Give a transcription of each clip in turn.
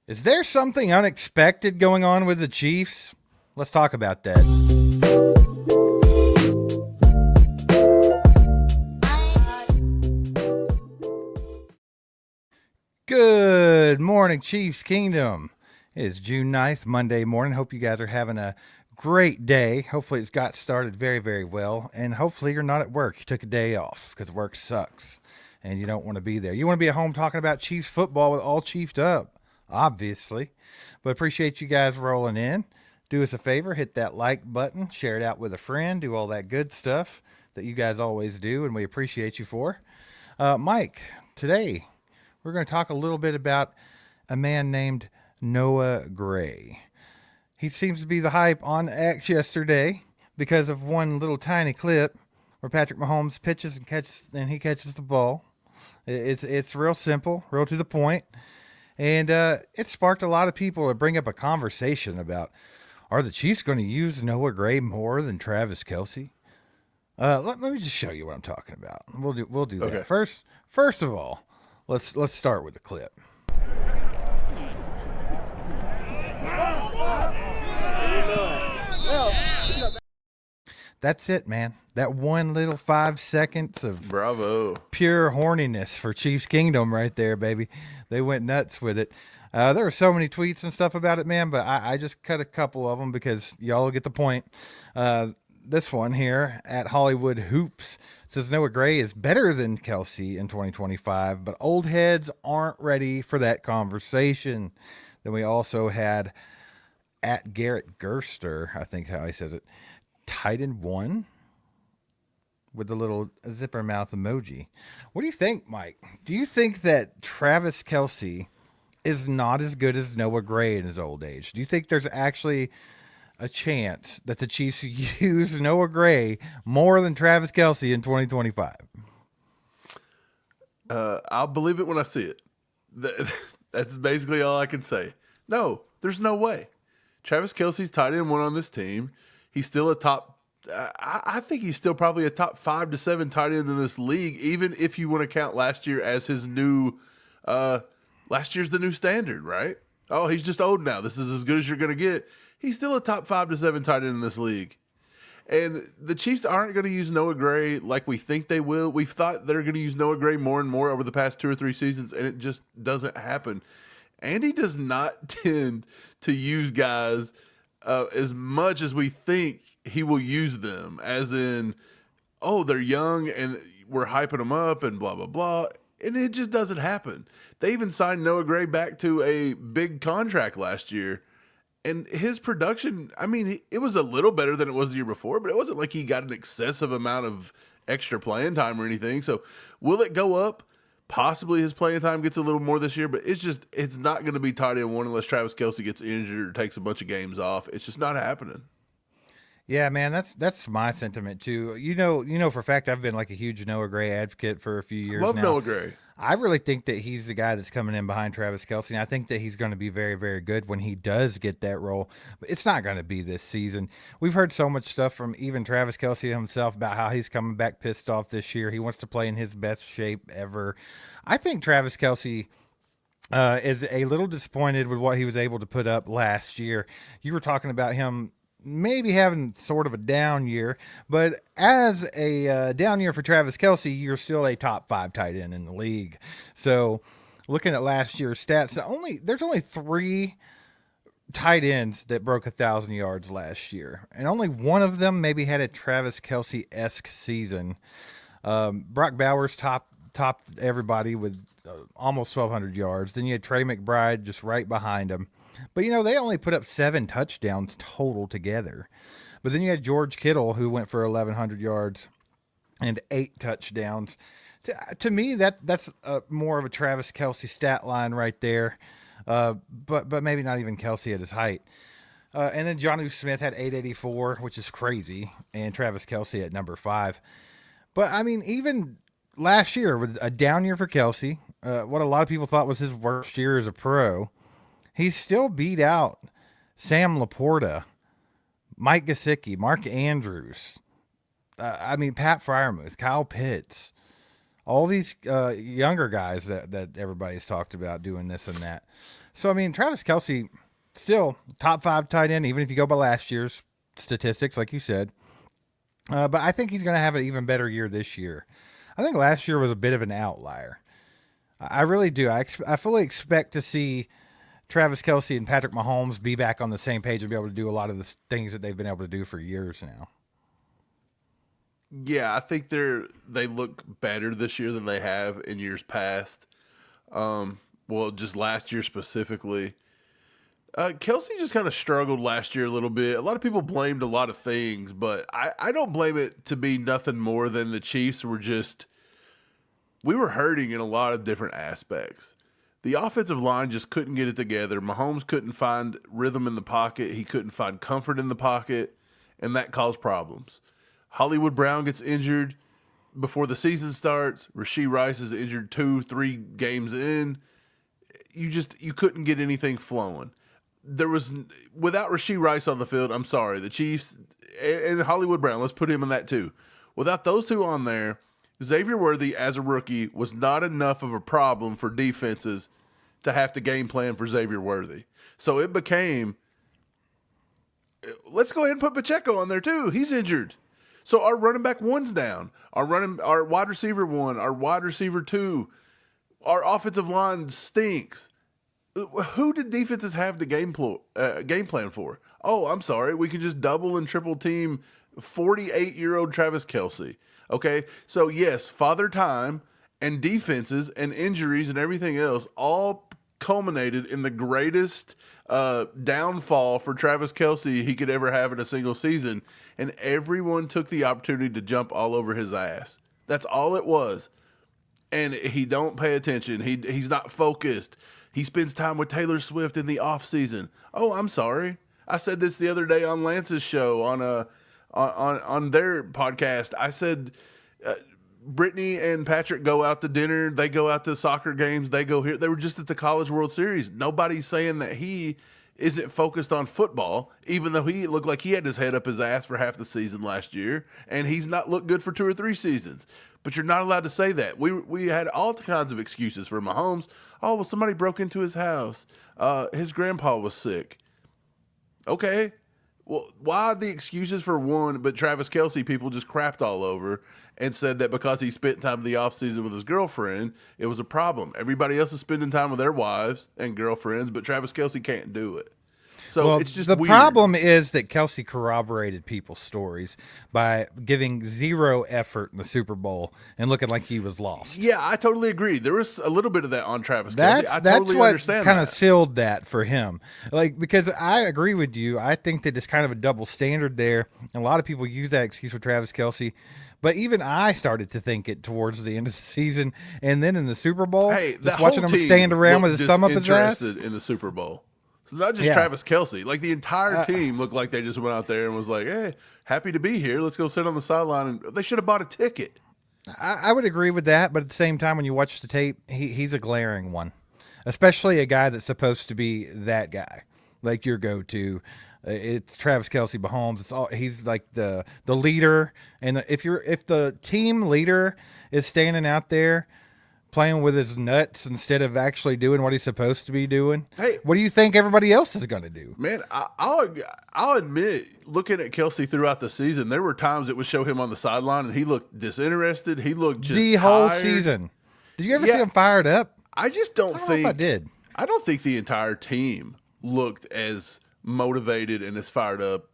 Is there something unexpected going on with the Chiefs? Let's talk about that. Good morning, Chiefs Kingdom. It is June 9th, Monday morning. Hope you guys are having a great day. Hopefully, it's got started very, very well. And hopefully, you're not at work. You took a day off because work sucks and you don't want to be there. You want to be at home talking about Chiefs football with all chiefed up, obviously. But appreciate you guys rolling in. Do us a favor, hit that like button, share it out with a friend, do all that good stuff that you guys always do, and we appreciate you for. Mike, today we're going to talk a little bit about a man named Noah Gray. He seems to be the hype on X yesterday because of one little tiny clip where Patrick Mahomes pitches and he catches the ball. It's real simple, real to the point, and it sparked a lot of people to bring up a conversation about, are the Chiefs going to use Noah Gray more than Travis Kelce? Let me just show you what I'm talking about. We'll do that. Okay. First of all, let's start with the clip. That's it, man. That one little 5 seconds of Bravo. pure horniness for Chiefs Kingdom right there, baby. They went nuts with it. There were so many tweets and stuff about it, man, but I just cut a couple of them because y'all will get the point. This one here at Hollywood Hoops says Noah Gray is better than Kelce in 2025, but old heads aren't ready for that conversation. Then we also had at Garrett Gerster, I think how he says it, Titan 1 with the little zipper mouth emoji. What do you think, Mike? Do you think that Travis Kelce is not as good as Noah Gray in his old age? Do you think there's actually a chance that the Chiefs use Noah Gray more than Travis Kelce in 2025? I'll believe it when I see it. That's basically all I can say. No, there's no way. Travis Kelce's tight end one on this team. He's still a top. I think he's still probably a top 5 to 7 tight end in this league, even if you want to count last year as his new. Last year's the new standard, right? Oh, he's just old now. This is as good as you're going to get. He's still a top 5 to 7 tight end in this league. And the Chiefs aren't going to use Noah Gray like we think they will. We've thought they're going to use Noah Gray more and more over the past 2 or 3 seasons, and it just doesn't happen. Andy does not tend to use guys as much as we think he will use them, as in, oh, they're young and we're hyping them up and blah, blah, blah. And it just doesn't happen. They even signed Noah Gray back to a big contract last year. And his production, I mean, it was a little better than it was the year before, but it wasn't like he got an excessive amount of extra playing time or anything. So will it go up? Possibly his playing time gets a little more this year, but it's not going to be tight end one unless Travis Kelce gets injured or takes a bunch of games off. It's just not happening. Yeah, man, that's my sentiment too. You know for a fact I've been like a huge Noah Gray advocate for a few years Love now. Noah Gray. I really think that he's the guy that's coming in behind Travis Kelce, and I think that he's going to be very, very good when he does get that role. But it's not going to be this season. We've heard so much stuff from even Travis Kelce himself about how he's coming back pissed off this year. He wants to play in his best shape ever. I think Travis Kelce is a little disappointed with what he was able to put up last year. You were talking about him maybe having sort of a down year, but as a down year for Travis Kelce, you're still a top 5 tight end in the league. So looking at last year's stats, there's only 3 tight ends that broke 1,000 yards last year, and only one of them maybe had a Travis Kelce-esque season. Brock Bowers topped everybody with almost 1,200 yards. Then you had Trey McBride just right behind him. But, they only put up 7 touchdowns total together. But then you had George Kittle, who went for 1,100 yards and 8 touchdowns. To me, that's more of a Travis Kelce stat line right there. But maybe not even Kelce at his height. And then Jonnu Smith had 884, which is crazy, and Travis Kelce at number 5. But, I mean, even last year, with a down year for Kelce, what a lot of people thought was his worst year as a pro, he still beat out Sam Laporta, Mike Gesicki, Mark Andrews, Pat Freiermuth, Kyle Pitts, all these younger guys that everybody's talked about doing this and that. So I mean, Travis Kelce still top 5 tight end, even if you go by last year's statistics, like you said. But I think he's going to have an even better year this year. I think last year was a bit of an outlier. I really do. I fully expect to see Travis Kelce and Patrick Mahomes be back on the same page and be able to do a lot of the things that they've been able to do for years now. Yeah, I think they look better this year than they have in years past. Well, just last year specifically. Kelsey just kind of struggled last year a little bit. A lot of people blamed a lot of things, but I don't blame it to be nothing more than the Chiefs we were hurting in a lot of different aspects. The offensive line just couldn't get it together. Mahomes couldn't find rhythm in the pocket. He couldn't find comfort in the pocket, and that caused problems. Hollywood Brown gets injured before the season starts. Rashee Rice is injured 2-3 games in. You couldn't get anything flowing. Without Rashee Rice on the field, I'm sorry, the Chiefs and Hollywood Brown, let's put him in that too. Without those two on there, Xavier Worthy as a rookie was not enough of a problem for defenses to have to game plan for Xavier Worthy. So it became, let's go ahead and put Pacheco on there too. He's injured. So our running back 1's down. Our wide receiver 1, our wide receiver 2, our offensive line stinks. Who did defenses have the game plan for? Oh, I'm sorry. We could just double and triple team 48-year-old Travis Kelce. Okay, so yes, father time and defenses and injuries and everything else all culminated in the greatest downfall for Travis Kelce he could ever have in a single season, and everyone took the opportunity to jump all over his ass. That's all it was. And he don't pay attention. He's not focused. He spends time with Taylor Swift in the offseason. Oh, I'm sorry. I said this the other day on Lance's show on their podcast. I said Brittany and Patrick go out to dinner. They go out to soccer games. They go here. They were just at the College World Series. Nobody's saying that he isn't focused on football, even though he looked like he had his head up his ass for half the season last year, and he's not looked good for 2 or 3 seasons. But you're not allowed to say that. We had all kinds of excuses for Mahomes. Oh, well, somebody broke into his house. His grandpa was sick. Okay. Well, why the excuses for one, but Travis Kelce people just crapped all over and said that because he spent time in the offseason with his girlfriend, it was a problem. Everybody else is spending time with their wives and girlfriends, but Travis Kelce can't do it. So it's just the weird. problem is that Kelce corroborated people's stories by giving zero effort in the Super Bowl and looking like he was lost. Yeah, I totally agree. There was a little bit of that on Travis Kelce. I That's totally what understand kind of that. sealed that for him. Like, because I agree with you. I think that it's kind of a double standard there. And a lot of people use that excuse for Travis Kelce. But even I started to think it towards the end of the season. And then in the Super Bowl, Hey, just watching him stand around with his thumb up his ass. in the Super Bowl. So not just Yeah. Travis Kelce. Like the entire team looked like they just went out there and was like, hey, happy to be here. Let's go sit on the sideline. And they should have bought a ticket. I would agree with that, but at the same time, when you watch the tape, he's a glaring one, especially a guy that's supposed to be that guy, like your go-to. It's Travis Kelce, Mahomes. He's like the leader, and if the team leader is standing out there playing with his nuts instead of actually doing what he's supposed to be doing, Hey. what do you think everybody else is going to do? Man, I'll admit, looking at Kelce throughout the season, there were times it would show him on the sideline and he looked disinterested. He looked just The whole tired. season. Did you ever Yeah. see him fired up? I just don't I don't think know if I did. I don't think the entire team looked as motivated and as fired up.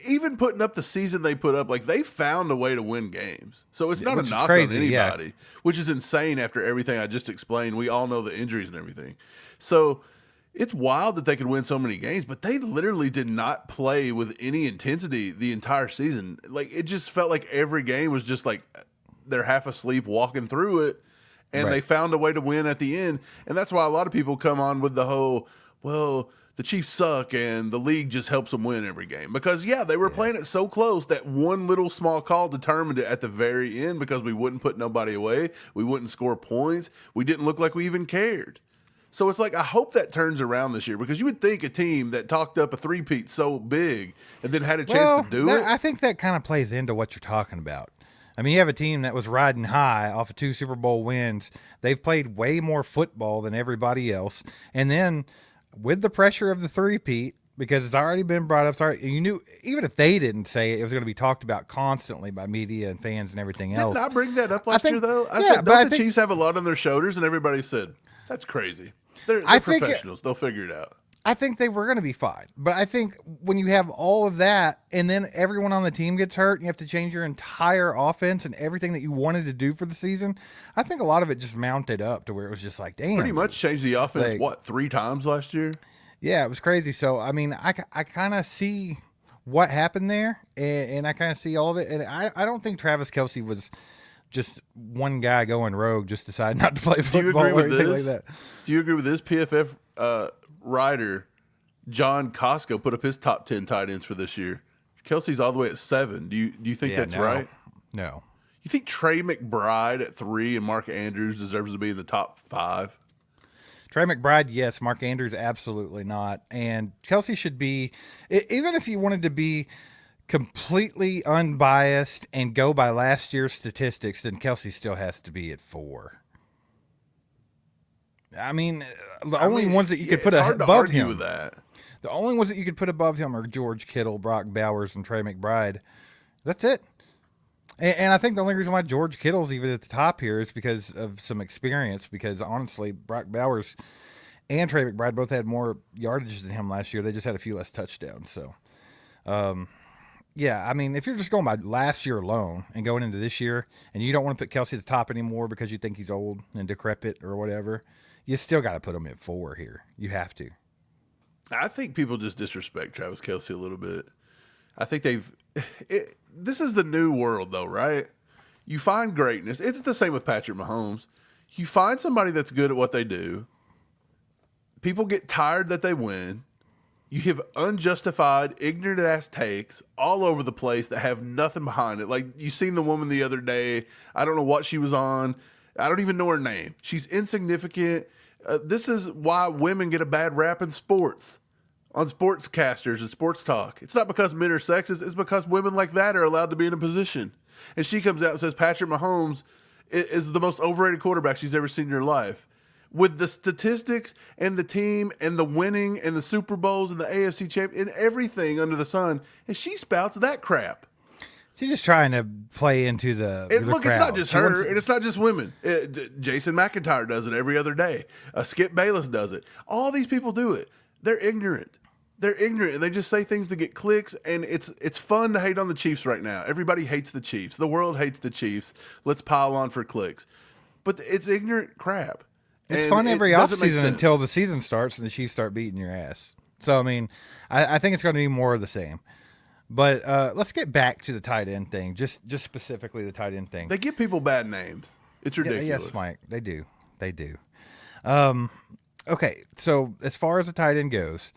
Even putting up the season they put up, like they found a way to win games. So it's not Which a is knock crazy, on yeah. anybody, which is insane after everything I just explained. We all know the injuries and everything. So it's wild that they could win so many games, but they literally did not play with any intensity the entire season. Like it just felt like every game was just like they're half asleep walking through it, and Right. they found a way to win at the end. And that's why a lot of people come on with the whole, well, the Chiefs suck and the league just helps them win every game. Because, yeah, they were playing it so close that one little small call determined it at the very end because we wouldn't put nobody away. We wouldn't score points. We didn't look like we even cared. So it's like, I hope that turns around this year because you would think a team that talked up a three-peat so big and then had a chance to do it. I think that kind of plays into what you're talking about. I I mean, you have a team that was riding high off of 2 Super Bowl wins. They've played way more football than everybody else. And then with the pressure of the three-peat, because it's already been brought up, sorry, you knew, even if they didn't say it, it was going to be talked about constantly by media and fans and everything else. Didn't I bring that up last year, though? I yeah, said, but I don't the think, Chiefs have a lot on their shoulders? And everybody said, that's crazy. They're I think professionals. They'll figure it out. I think they were going to be fine. But I think when you have all of that and then everyone on the team gets hurt and you have to change your entire offense and everything that you wanted to do for the season, I think a lot of it just mounted up to where it was just like, damn. Pretty much changed the offense, like, 3 times last year? Yeah, it was crazy. So, I mean, I kind of see what happened there and I kind of see all of it. And I don't think Travis Kelce was just one guy going rogue, just decided not to play football or anything like that. Do you agree with this? PFF writer John Costco put up his top 10 tight ends for this year. Kelce's all the way at 7. Do you think that's right? No. You think Trey McBride at 3 and Mark Andrews deserves to be in the top 5? Trey McBride, yes. Mark Andrews, absolutely not. And Kelce should be, even if you wanted to be completely unbiased and go by last year's statistics, then Kelce still has to be at 4. I mean, the only ones that you could put above him. With that. The only ones that you could put above him are George Kittle, Brock Bowers, and Trey McBride. That's it. And I think the only reason why George Kittle's even at the top here is because of some experience. Because honestly, Brock Bowers and Trey McBride both had more yardage than him last year. They just had a few less touchdowns. So, yeah, I mean, if you're just going by last year alone and going into this year, and you don't want to put Kelce at the top anymore because you think he's old and decrepit or whatever, you still got to put him at 4 here. You have to. I think people just disrespect Travis Kelce a little bit. I think this is the new world, though, right? You find greatness. It's the same with Patrick Mahomes. You find somebody that's good at what they do. People get tired that they win. You have unjustified, ignorant-ass takes all over the place that have nothing behind it. Like, you seen the woman the other day. I don't know what she was on. I don't even know her name. She's insignificant. This is why women get a bad rap in sports, on sportscasters and sports talk. It's not because men are sexist. It's because women like that are allowed to be in a position. And she comes out and says Patrick Mahomes is the most overrated quarterback she's ever seen in her life. With the statistics and the team and the winning and the Super Bowls and the AFC champion and everything under the sun, and she spouts that crap. She's just trying to play into the look, crowd. It's not just her, and it's not just women. Jason McIntyre does it every other day. Skip Bayless does it. All these people do it. They're ignorant. They're ignorant, and they just say things to get clicks, and it's fun to hate on the Chiefs right now. Everybody hates the Chiefs. The world hates the Chiefs. Let's pile on for clicks. But it's ignorant crap. It's fun every offseason until the season starts and the Chiefs start beating your ass. So, I mean, I think it's going to be more of the same. But let's get back to the tight end thing, just specifically the tight end thing. They give people bad names. It's ridiculous. Yes, Mike, they do. They do. Okay, so as far as the tight end goes,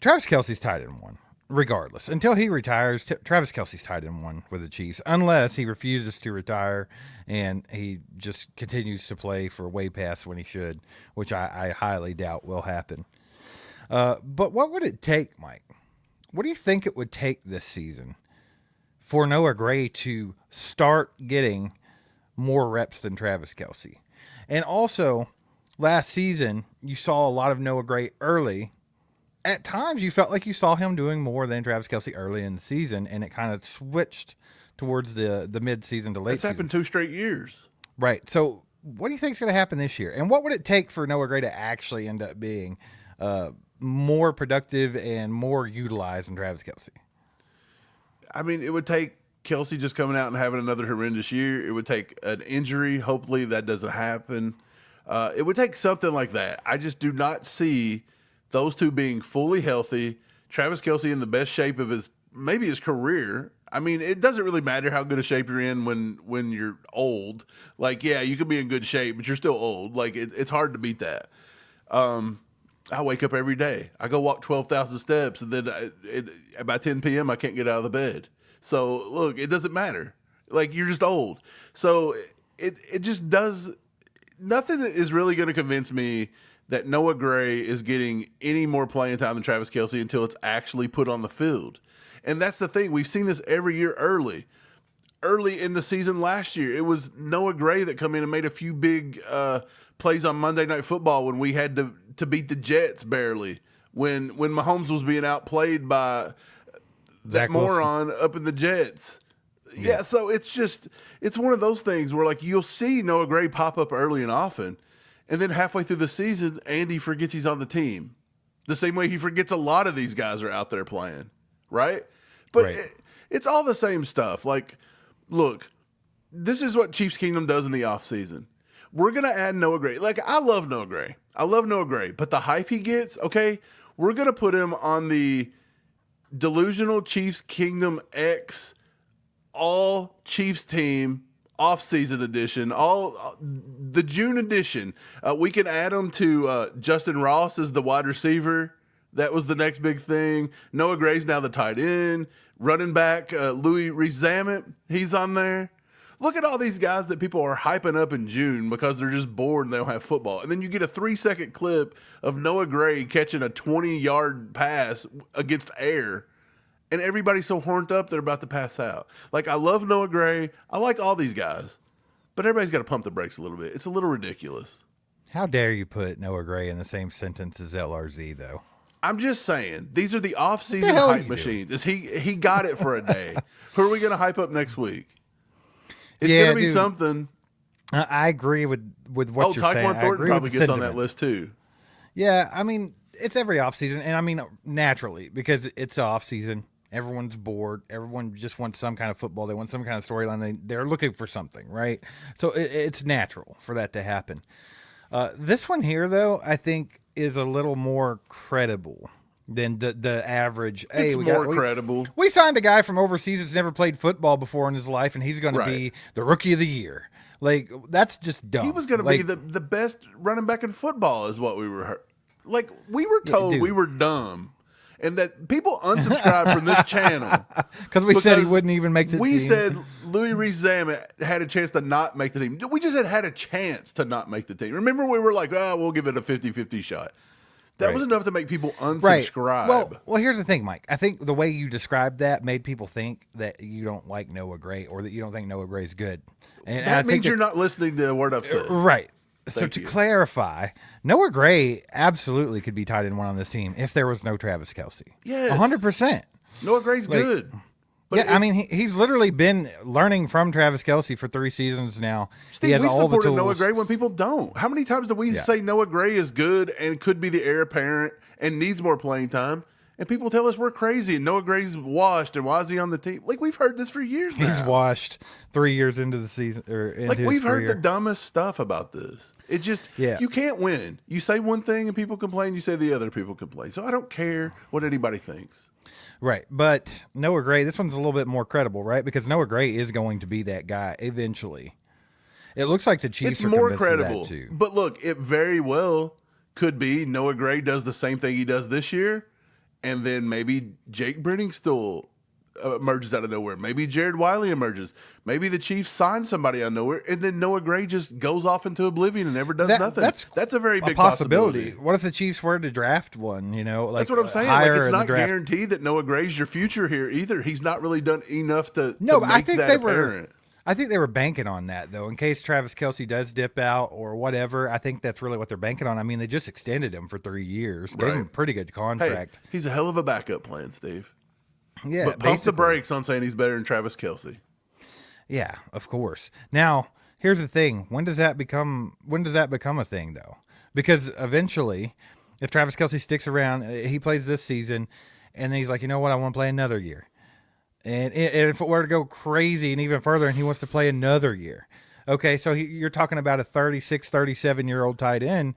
Travis Kelce's tight end 1, regardless. Until he retires, Travis Kelce's tight end 1 with the Chiefs, unless he refuses to retire and he just continues to play for way past when he should, which I highly doubt will happen. But what would it take, Mike? What do you think it would take this season for Noah Gray to start getting more reps than Travis Kelce? And also, last season, you saw a lot of Noah Gray early. At times, you felt like you saw him doing more than Travis Kelce early in the season, and it kind of switched towards the mid-season to late season. It's happened 2 straight years. Right. So what do you think is going to happen this year? And what would it take for Noah Gray to actually end up being more productive and more utilized than Travis Kelce? I mean, it would take Kelce just coming out and having another horrendous year. It would take an injury. Hopefully that doesn't happen. It would take something like that. I just do not see those two being fully healthy. Travis Kelce in the best shape of his career. I mean, it doesn't really matter how good a shape you're in when you're old. Like, yeah, you could be in good shape, but you're still old. Like, it's hard to beat that. I wake up every day. I go walk 12,000 steps, and then by 10 p.m. I can't get out of the bed. So, look, it doesn't matter. Like, you're just old. So, it just does – nothing is really going to convince me that Noah Gray is getting any more playing time than Travis Kelce until it's actually put on the field. And that's the thing. We've seen this every year early. early in the season last year. It was Noah Gray that come in and made a few big plays on Monday Night Football when we had to beat the Jets barely. When Mahomes was being outplayed by that Zach Wilson. moron up in the Jets. Yeah, so it's one of those things where like you'll see Noah Gray pop up early and often, and then halfway through the season, Andy forgets he's on the team. The same way he forgets a lot of these guys are out there playing, right? But Right. It's all the same stuff. Like, look, this is what Chiefs Kingdom does in the offseason. We're going to add Noah Gray. Like, I love Noah Gray. But the hype he gets, okay, we're going to put him on the Delusional Chiefs Kingdom X all Chiefs team off-season edition, all the June edition. We can add him to Justin Ross as the wide receiver. That was the next big thing. Noah Gray's now the tight end. Running back, Louis Rezamet, he's on there. Look at all these guys that people are hyping up in June because they're just bored and they don't have football. And then you get a 3-second clip of Noah Gray catching a 20-yard pass against air. And everybody's so horned up they're about to pass out. Like, I love Noah Gray. I like all these guys. But everybody's got to pump the brakes a little bit. It's a little ridiculous. How dare you put Noah Gray in the same sentence as LRZ, though? I'm just saying, these are the off-season What the hell are hype you machines. He got it for a day. Who are we going to hype up next week? It's Yeah, going to be dude. something. I agree with what you're saying. Taekwon I Thornton agree probably with the gets on that sentiment. list too. Yeah, I mean, it's every offseason, and I mean, naturally, because it's off-season. Everyone's bored. Everyone just wants some kind of football. They want some kind of storyline. They're looking for something, right? So it's natural for that to happen. This one here, though, I think is a little more credible than the average. It's more credible. We signed a guy from overseas that's never played football before in his life, and he's going to be the rookie of the year. Like, that's just dumb. He was going to be the best running back in football is what we were like. We were told we were dumb. And that people unsubscribed from this channel because we said he wouldn't even make the team. We said Louis Rezamet had a chance to not make the team. We just had a chance to not make the team. Remember, we were like, we'll give it a 50-50 shot. That was enough to make people unsubscribe. Well, here's the thing, Mike. I think the way you described that made people think that you don't like Noah Gray or that you don't think Noah Gray is good. And that means you're not listening to the word I've said. Right. So to clarify, Noah Gray absolutely could be tight end one on this team if there was no Travis Kelce. Yes. 100%. Noah Gray's good. But I mean, he's literally been learning from Travis Kelce for 3 seasons now. Steve, he has we've all the supported tools. Noah Gray when people don't. How many times do we say Noah Gray is good and could be the heir apparent and needs more playing time? And people tell us we're crazy and Noah Gray's washed and why is he on the team? Like, we've heard this for years now. He's washed 3 years into the season. We've heard the dumbest stuff about this. It just, you can't win. You say one thing and people complain, you say the other people complain. So I don't care what anybody thinks. Right. But Noah Gray, this one's a little bit more credible, right? Because Noah Gray is going to be that guy eventually. It looks like the Chiefs it's are more credible. credible. Too. But look, it very well could be Noah Gray does the same thing he does this year. And then maybe Jake Brenningstool emerges out of nowhere. Maybe Jared Wiley emerges. Maybe the Chiefs sign somebody out of nowhere, and then Noah Gray just goes off into oblivion and never does nothing. That's a very big possibility. What if the Chiefs were to draft one? That's what I'm saying. Like, it's not guaranteed that Noah Gray's your future here either. He's not really done enough to make I think that apparent. I think they were banking on that, though, in case Travis Kelce does dip out or whatever. I think that's really what they're banking on. I mean, they just extended him for 3 years. Gave him a pretty good contract. Hey, he's a hell of a backup plan, Steve. Yeah, but pump the brakes on saying he's better than Travis Kelce. Yeah, of course. Now, here's the thing. When does that become a thing, though? Because eventually, if Travis Kelce sticks around, he plays this season, and then he's like, you know what, I want to play another year. And if it were to go crazy and even further and he wants to play another year. Okay, so you're talking about a 36, 37-year-old tight end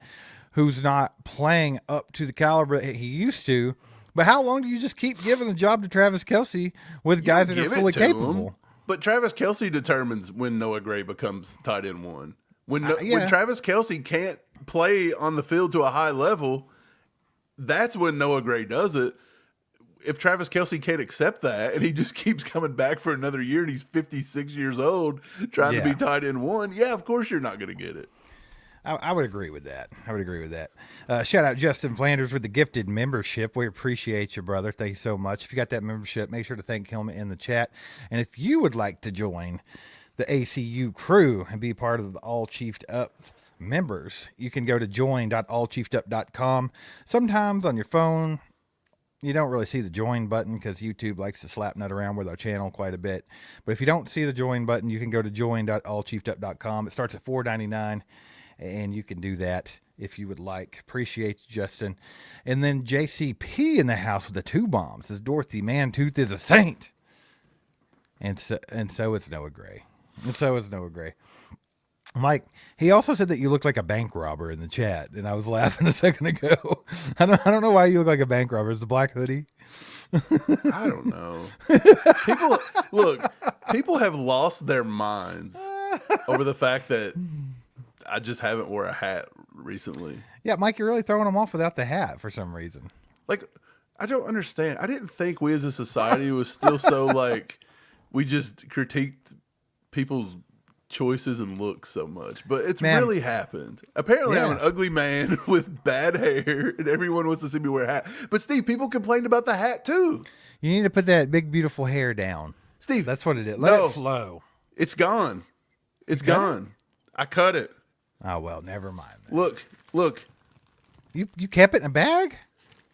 who's not playing up to the caliber that he used to. But how long do you just keep giving the job to Travis Kelce with guys that are fully capable? But Travis Kelce determines when Noah Gray becomes tight end one. When Travis Kelce can't play on the field to a high level, that's when Noah Gray does it. If Travis Kelce can't accept that and he just keeps coming back for another year and he's 56 years old trying to be tight end one, of course you're not going to get it. I would agree with that. Shout out Justin Flanders with the gifted membership. We appreciate you, brother. Thank you so much. If you got that membership, make sure to thank him in the chat. And if you would like to join the ACU crew and be part of the All Chiefed Up members, you can go to join.allchiefedup.com. Sometimes on your phone, you don't really see the join button because YouTube likes to slap nut around with our channel quite a bit. But if you don't see the join button, you can go to join.allchiefedup.com. It starts at $4.99, and you can do that if you would like. Appreciate you, Justin. And then JCP in the house with the 2 bombs says Dorothy Mantooth is a saint. And so is Noah Gray. Mike, he also said that you look like a bank robber in the chat, and I was laughing a second ago. I don't know why you look like a bank robber. Is the black hoodie? I don't know. People have lost their minds over the fact that I just haven't wore a hat recently. Yeah, Mike, you're really throwing them off without the hat for some reason. Like, I don't understand. I didn't think we as a society was still so like we just critiqued people's choices and looks so much, but it's really happened. Apparently, I'm an ugly man with bad hair, and everyone wants to see me wear a hat. But Steve, people complained about the hat too. You need to put that big, beautiful hair down, Steve. That's what it is. Let it flow. It's gone. It's gone. I cut it. Oh well, never mind. Then. Look. You kept it in a bag?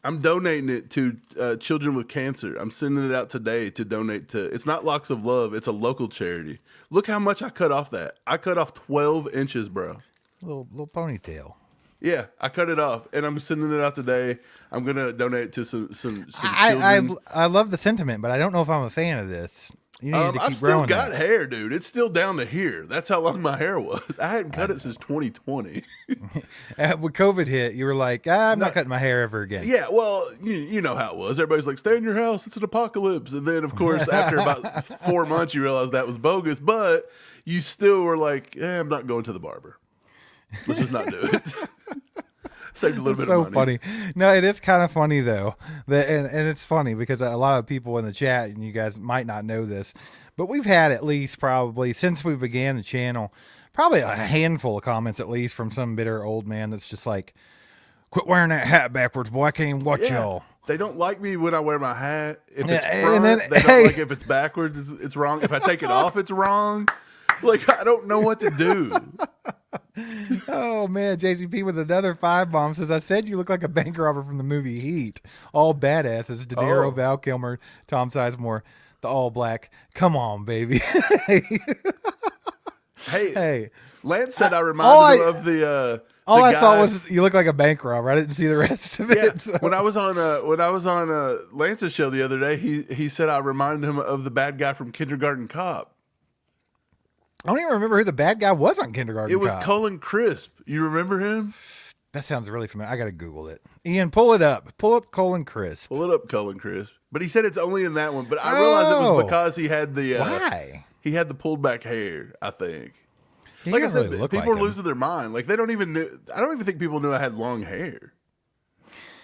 I'm donating it to children with cancer. I'm sending it out today to donate to. It's not Locks of Love. It's a local charity. Look how much I cut off that. I cut off 12 inches, bro. Little ponytail. Yeah, I cut it off, and I'm sending it out today. I'm gonna donate it to some children. I love the sentiment, but I don't know if I'm a fan of this. You need to keep I've still growing got that. hair, dude. It's still down to here. That's how long my hair was. I hadn't cut it since 2020. When COVID hit, you were like, I'm not cutting my hair ever again. Yeah, well, you know how it was. Everybody's like, stay in your house. It's an apocalypse. And then, of course, after about 4 months, you realize that was bogus. But you still were like, I'm not going to the barber. Let's just not do it. Saved a little bit of money. So funny. No, it is kind of funny though. And it's funny because a lot of people in the chat, and you guys might not know this, but we've had at least probably since we began the channel, probably a handful of comments at least from some bitter old man that's just like, quit wearing that hat backwards, boy. I can't even watch y'all. They don't like me when I wear my hat. If it's Yeah, front, and then- they don't like if it's backwards, it's wrong. If I take it off, it's wrong. Like, I don't know what to do. Oh man, JCP with another 5 bomb says, I said you look like a bank robber from the movie Heat. All badasses. De Niro, Oh. Val Kilmer, Tom Sizemore, the all black. Come on, baby. Hey, Lance said I all reminded him of the All the I guy, saw was you look like a bank robber. I didn't see the rest of it. yeah. so- When I was on Lance's show the other day, he said I reminded him of the bad guy from Kindergarten Cop. I don't even remember who the bad guy was on Kindergarten It was Cop. Cullen Crisp. You remember him? That sounds really familiar. I got to Google it. Ian, pull it up. Pull up Colin Crisp. Pull it up, Cullen Crisp. But he said it's only in that one. But I realized it was because he had the Why? he had the pulled back hair. I think. He Like I doesn't said, really look people like are him. losing their mind. Like they don't even. I don't even think people knew I had long hair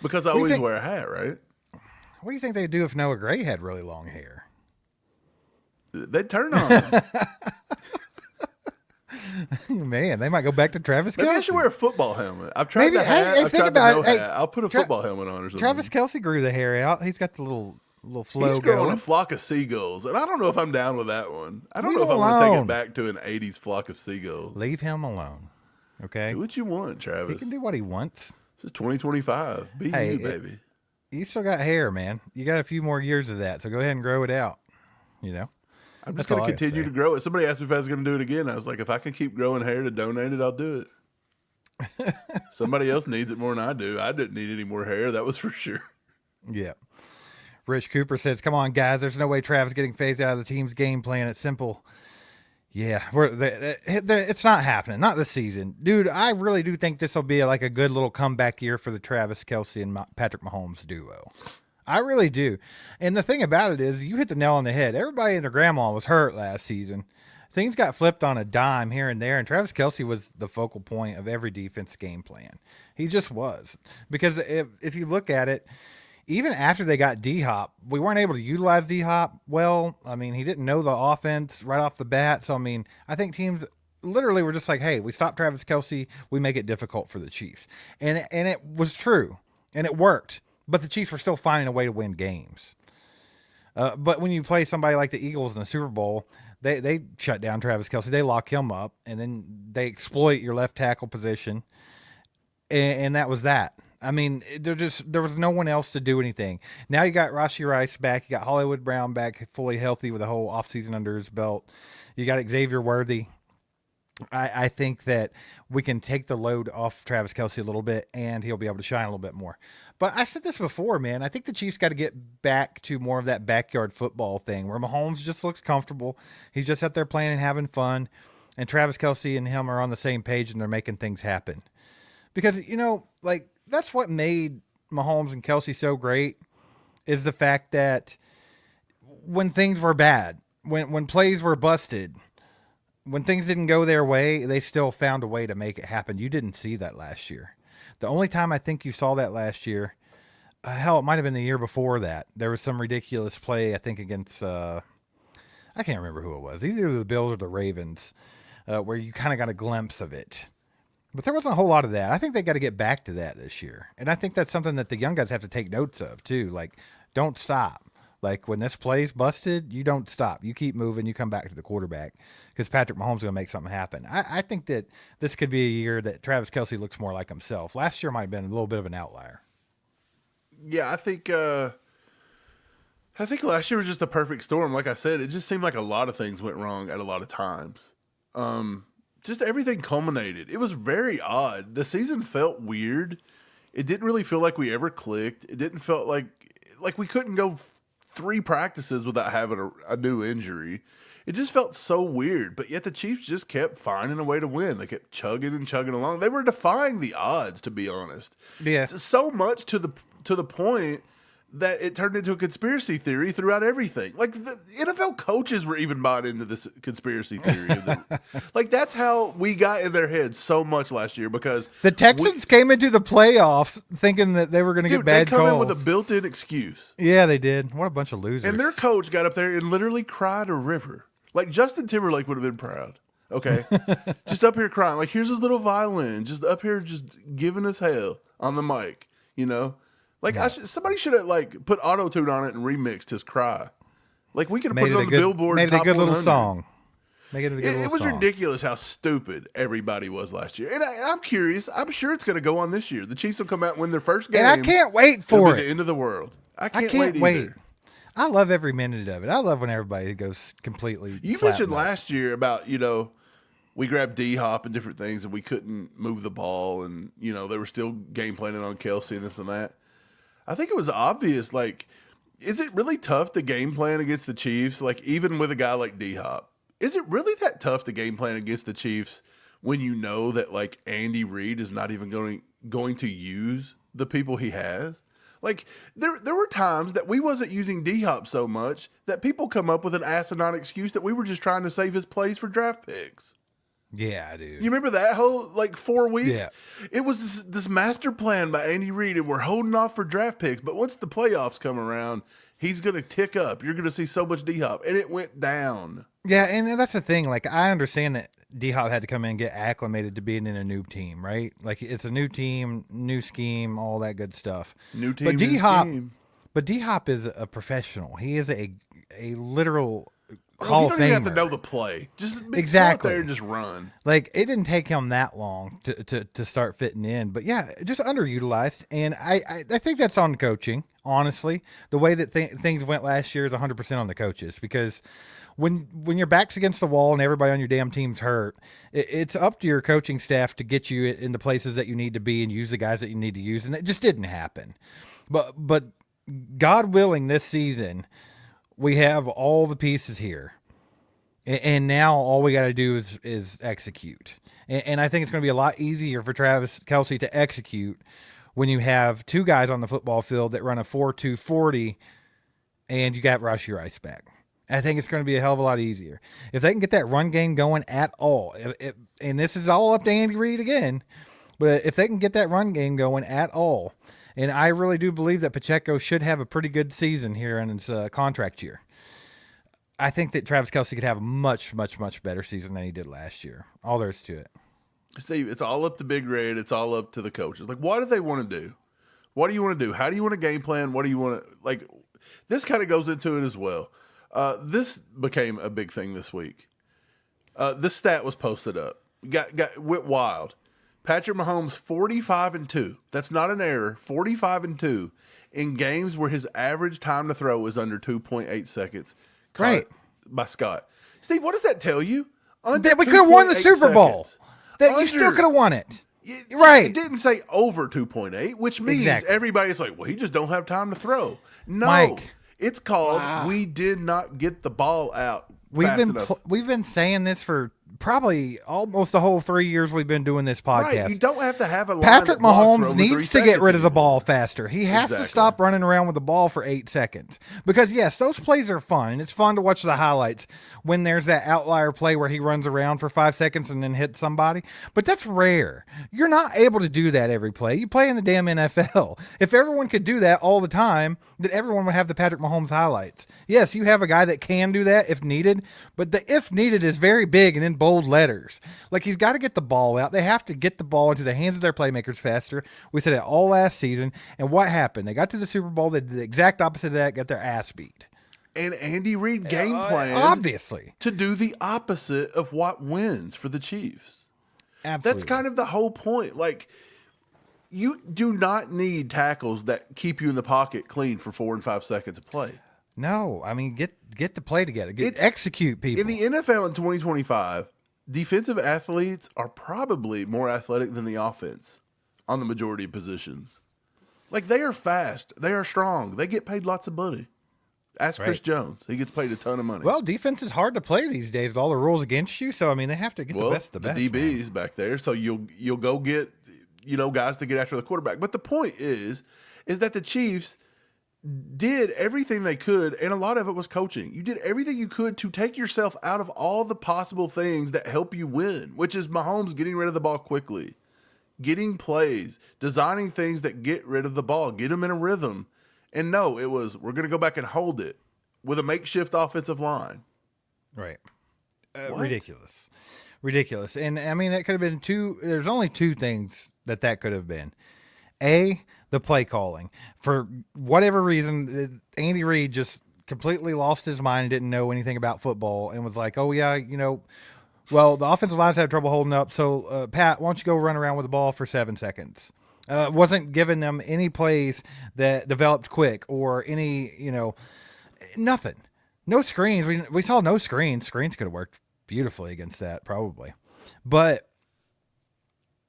because I do you always think- wear a hat, right? What do you think they'd do if Noah Gray had really long hair? They'd turn on. Him. Man, they might go back to Travis Maybe Kelce. I should wear a football helmet. I've tried Maybe- the hat. hey, I've think tried the about no it. Hey, hat. I'll put a Tra- football helmet on or something. Travis Kelce grew the hair out. He's got the little flow He's growing going. a flock of seagulls, and I don't know if I'm down with that one. I don't Leave know if I him want to take alone. it back to an '80s flock of seagulls. Leave him alone. Okay? Do what you want, He Travis. can do what he wants. This is 2025. Be Hey, you, baby. You still got hair, man. You got a few more years of that, so go ahead and grow it out. You know? I'm that's just going all to I gotta continue say. to grow it. Somebody asked me if I was going to do it again. I was like, if I can keep growing hair to donate it, I'll do it. Somebody else needs it more than I do. I didn't need any more hair. That was for sure. Yeah. Rich Cooper says, come on, guys. There's no way Travis getting phased out of the team's game plan. It's simple. Yeah, it's not happening. Not this season. Dude, I really do think this will be like a good little comeback year for the Travis Kelce and Patrick Mahomes duo. I really do. And the thing about it is, you hit the nail on the head. Everybody and their grandma was hurt last season. Things got flipped on a dime here and there, and Travis Kelce was the focal point of every defense game plan. He just was. Because if you look at it, even after they got D-Hop, we weren't able to utilize D-Hop well. I mean, he didn't know the offense right off the bat. So, I mean, I think teams literally were just like, hey, we stop Travis Kelsey, we make it difficult for the Chiefs. And it was true, and it worked. But the Chiefs were still finding a way to win games. But when you play somebody like the Eagles in the Super Bowl, they shut down Travis Kelsey. They lock him up, and then they exploit your left tackle position, and that was that. I mean, there was no one else to do anything. Now you got Rashee Rice back. You got Hollywood Brown back, fully healthy with a whole offseason under his belt. You got Xavier Worthy. I think that we can take the load off Travis Kelsey a little bit, and he'll be able to shine a little bit more. But I said this before, man. I think the Chiefs got to get back to more of that backyard football thing where Mahomes just looks comfortable. He's just out there playing and having fun, and Travis Kelsey and him are on the same page, and they're making things happen. Because, like, that's what made Mahomes and Kelsey so great is the fact that when things were bad, when plays were busted, when things didn't go their way, they still found a way to make it happen. You didn't see that last year. The only time I think you saw that last year, hell, it might have been the year before that. There was some ridiculous play, I think, against, I can't remember who it was, either the Bills or the Ravens, where you kind of got a glimpse of it. But there wasn't a whole lot of that. I think they got to get back to that this year. And I think that's something that the young guys have to take notes of, too. Like, don't stop. Like, when this play's busted, you don't stop. You keep moving. You come back to the quarterback because Patrick Mahomes is going to make something happen. I think that this could be a year that Travis Kelsey looks more like himself. Last year might have been a little bit of an outlier. Yeah, I think last year was just a perfect storm. Like I said, it just seemed like a lot of things went wrong at a lot of times. Just everything culminated. It was very odd. The season felt weird. It didn't really feel like we ever clicked. It didn't feel like we couldn't go 3 practices without having a new injury. It just felt so weird, but yet the Chiefs just kept finding a way to win. They kept chugging and chugging along. They were defying the odds, to be honest. Yeah. So much to the point that it turned into a conspiracy theory throughout everything. Like, the NFL coaches were even bought into this conspiracy theory. Like, that's how we got in their heads so much last year because the Texans came into the playoffs thinking that they were going to get bad calls. They come in with a built-in excuse. Yeah, they did. What a bunch of losers. And their coach got up there and literally cried a river. Like, Justin Timberlake would have been proud. Okay? Just up here crying. Like, here's his little violin. Just up here just giving us hell on the mic, Like, yeah. Somebody should have, like, put auto-tune on it and remixed his cry. Like, we could have put it on the Billboard Made it Top a good 100. little song. Make it a good little song. It was ridiculous how stupid everybody was last year. And I'm curious. I'm sure it's going to go on this year. The Chiefs will come out and win their first game. And I can't wait for it. The end of the world. I can't wait either. I love every minute of it. I love when everybody goes completely. You mentioned last year about, we grabbed D-Hop and different things and we couldn't move the ball and, they were still game planning on Kelsey and this and that. I think it was obvious, like, is it really tough to game plan against the Chiefs? Like, even with a guy like D-Hop, is it really that tough to game plan against the Chiefs when you know that, like, Andy Reid is not even going to use the people he has? Like, there were times that we wasn't using D-Hop so much that people come up with an asinine excuse that we were just trying to save his plays for draft picks. Yeah, dude. You remember that whole, 4 weeks? Yeah. It was this master plan by Andy Reid, and we're holding off for draft picks. But once the playoffs come around, he's going to tick up. You're going to see so much D-Hop. And it went down. Yeah, and that's the thing. Like, I understand that D-Hop had to come in and get acclimated to being in a new team, right? Like, it's a new team, new scheme, all that good stuff. New team, new scheme. But D-Hop is a professional. He is a literal Bro, Hall you of don't Famer. even have to know the play. Just exactly. go out there and just run. Like, it didn't take him that long to start fitting in. But, yeah, just underutilized. And I think that's on coaching, honestly. The way that things went last year is 100% on the coaches. Because when your back's against the wall and everybody on your damn team's hurt, it's up to your coaching staff to get you in the places that you need to be and use the guys that you need to use. And it just didn't happen. But God willing, this season, we have all the pieces here. And now all we got to do is execute. And I think it's going to be a lot easier for Travis Kelsey to execute when you have 2 guys on the football field that run a 4.2 40 and you got Rashee Rice back. I think it's going to be a hell of a lot easier. If they can get that run game going at all, and this is all up to Andy Reid again, but if they can get that run game going at all, and I really do believe that Pacheco should have a pretty good season here in his contract year. I think that Travis Kelce could have a much, much, much better season than he did last year. All there is to it. Steve, it's all up to Big Red. It's all up to the coaches. Like, what do they want to do? What do you want to do? How do you want to game plan? What do you want to like? This kind of goes into it as well. This became a big thing this week. This stat was posted up. Went wild. Patrick Mahomes 45-2. That's not an error. 45-2 in games where his average time to throw is under 2.8 seconds. Right. By Scott. Steve, what does that tell you? That we could have won the Super Bowl. That you still could have won it. Right. It didn't say over 2.8, which means everybody's like, well, he just don't have time to throw. No. Mike. It's called we did not get the ball out. We've been saying this for probably almost the whole 3 years we've been doing this podcast. Right. You don't have to have a line Patrick Mahomes needs to get rid of the ball faster. He has to stop running around with the ball for 8 seconds. Because, yes, those plays are fun, and it's fun to watch the highlights when there's that outlier play where he runs around for 5 seconds and then hits somebody. But that's rare. You're not able to do that every play. You play in the damn NFL. If everyone could do that all the time, then everyone would have the Patrick Mahomes highlights. Yes, you have a guy that can do that if needed, but the if needed is very big and in bold letters. Like, he's got to get the ball out. They have to get the ball into the hands of their playmakers faster. We said it all last season. And what happened? They got to the Super Bowl. They did the exact opposite of that, got their ass beat. And Andy Reid game plan obviously to do the opposite of what wins for the Chiefs. Absolutely. That's kind of the whole point. Like, you do not need tackles that keep you in the pocket clean for 4 and 5 seconds of play. No, I mean, get the play together. Execute people. In the NFL in 2025, defensive athletes are probably more athletic than the offense on the majority of positions. Like, they are fast. They are strong. They get paid lots of money. Ask Chris Jones. He gets paid a ton of money. Well, defense is hard to play these days with all the rules against you. So, I mean, they have to get the best of the best. The DBs back there. So you'll go get, guys to get after the quarterback. But the point is that the Chiefs did everything they could, and a lot of it was coaching. You did everything you could to take yourself out of all the possible things that help you win, which is Mahomes getting rid of the ball quickly, getting plays, designing things that get rid of the ball, get them in a rhythm. And no, it was, we're going to go back and hold it with a makeshift offensive line. Right. Ridiculous. And I mean, that could have been there's only two things that could have been. A, the play calling. For whatever reason, Andy Reid just completely lost his mind and didn't know anything about football and was like, oh, yeah, well, the offensive line's had trouble holding up. So, Pat, why don't you go run around with the ball for 7 seconds? Wasn't giving them any plays that developed quick or any, nothing. No screens. We saw no screens. Screens could have worked beautifully against that, probably. But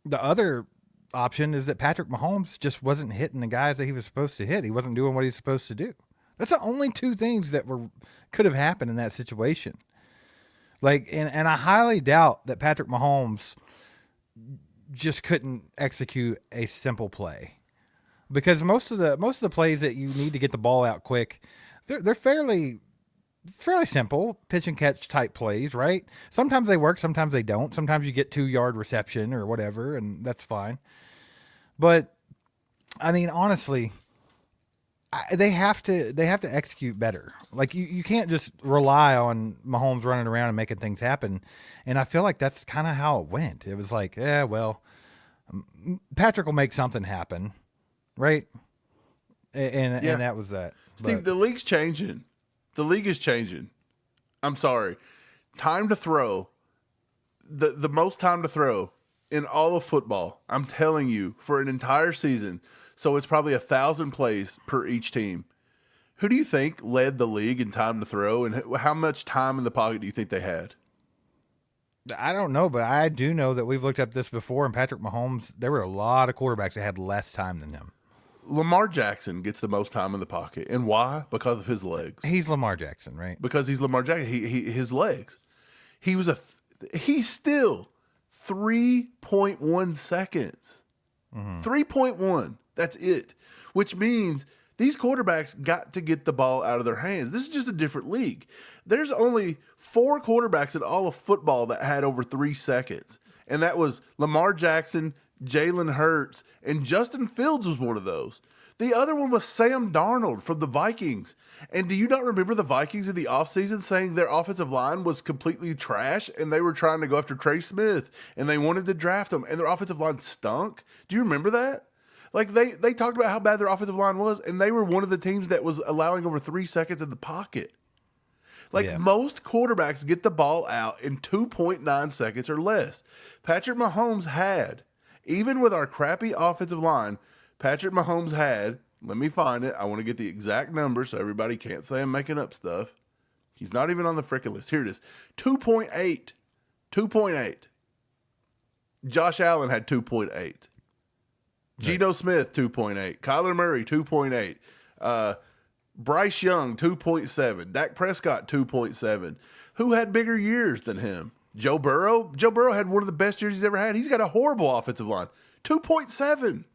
the other option is that Patrick Mahomes just wasn't hitting the guys that he was supposed to hit. He wasn't doing what he's supposed to do. That's the only two things that could have happened in that situation. Like, and I highly doubt that Patrick Mahomes just couldn't execute a simple play, because most of the plays that you need to get the ball out quick, they're fairly simple pitch and catch type plays, right? Sometimes they work, sometimes they don't. Sometimes you get 2-yard reception or whatever, and that's fine. But I mean, honestly, they have to execute better. Like, you can't just rely on Mahomes running around and making things happen. And I feel like that's kind of how it went. It was like, well, Patrick will make something happen, right? And that was that. Steve, the league's changing. The league is changing. I'm sorry. Time to throw, the most time to throw in all of football, I'm telling you, for an entire season. So it's probably 1,000 plays per each team. Who do you think led the league in time to throw, and how much time in the pocket do you think they had? I don't know, but I do know that we've looked up this before, and Patrick Mahomes, there were a lot of quarterbacks that had less time than him. Lamar Jackson gets the most time in the pocket. And why? Because of his legs. He's Lamar Jackson, right? Because he's Lamar Jackson. His legs. He's still 3.1 seconds. 3.1. That's it. Which means these quarterbacks got to get the ball out of their hands. This is just a different league. There's only 4 quarterbacks in all of football that had over 3 seconds. And that was Lamar Jackson, Jalen Hurts, and Justin Fields was one of those. The other one was Sam Darnold from the Vikings. And do you not remember the Vikings in the offseason saying their offensive line was completely trash and they were trying to go after Trey Smith and they wanted to draft him and their offensive line stunk? Do you remember that? Like they talked about how bad their offensive line was, and they were one of the teams that was allowing over 3 seconds in the pocket. Like most quarterbacks get the ball out in 2.9 seconds or less. Patrick Mahomes had, even with our crappy offensive line, Patrick Mahomes had, let me find it. I want to get the exact number so everybody can't say I'm making up stuff. He's not even on the freaking list. Here it is. 2.8. 2.8. Josh Allen had 2.8. Geno Smith, 2.8. Kyler Murray, 2.8. Bryce Young, 2.7. Dak Prescott, 2.7. Who had bigger years than him? Joe Burrow? Joe Burrow had one of the best years he's ever had. He's got a horrible offensive line. 2.7.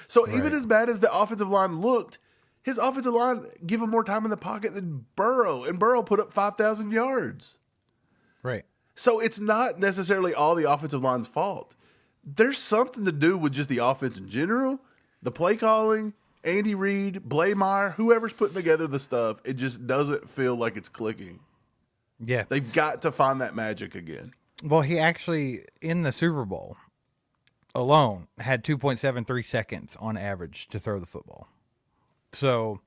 So even as bad as the offensive line looked, his offensive line gave him more time in the pocket than Burrow, and Burrow put up 5,000 yards. Right. So it's not necessarily all the offensive line's fault. There's something to do with just the offense in general, the play calling, Andy Reid, Blameyer, whoever's putting together the stuff. It just doesn't feel like it's clicking. Yeah. They've got to find that magic again. Well, he actually, in the Super Bowl alone, had 2.73 seconds on average to throw the football. So,